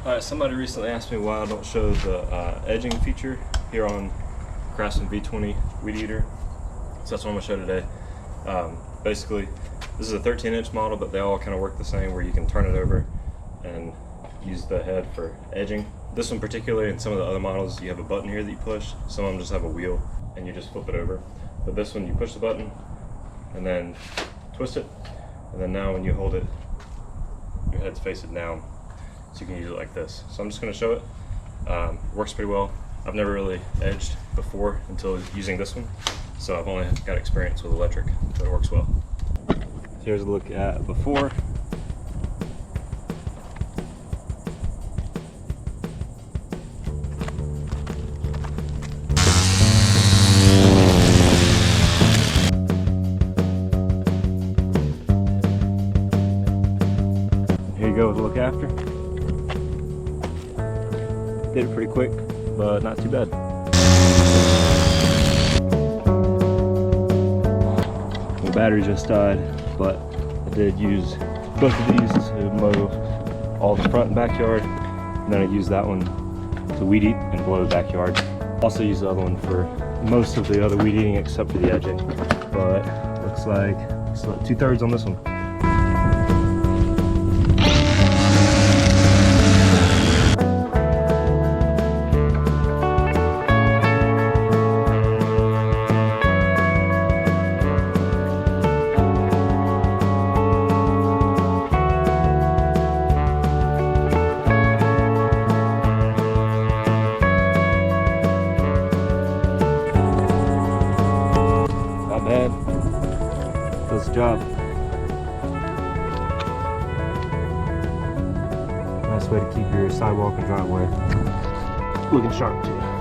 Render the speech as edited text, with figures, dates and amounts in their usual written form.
Alright, somebody recently asked me why I don't show the edging feature here on Craftsman V20 weed eater. So that's what I'm going to show today. Basically, this is a 13-inch model, but they all kind of work the same, where you can turn it over and use the head for edging. This one particularly, and some of the other models, you have a button here that you push. Some of them just have a wheel and you just flip it over. But this one, you push the button and then twist it, and then now when you hold it, your head's facing down, so you can use it like this. So I'm just going to show it. Works pretty well. I've never really edged before until using this one, so I've only got experience with electric, but it works well. Here's a look at before. Here you go with a look after. Did it pretty quick, but not too bad. The battery just died, but I did use both of these to mow all the front and backyard, and then I used that one to weed eat and blow the backyard. Also used the other one for most of the other weed eating except for the edging, but looks like it's about 2/3 on this one. Not bad. Does the job. Nice way to keep your sidewalk and driveway looking sharp too.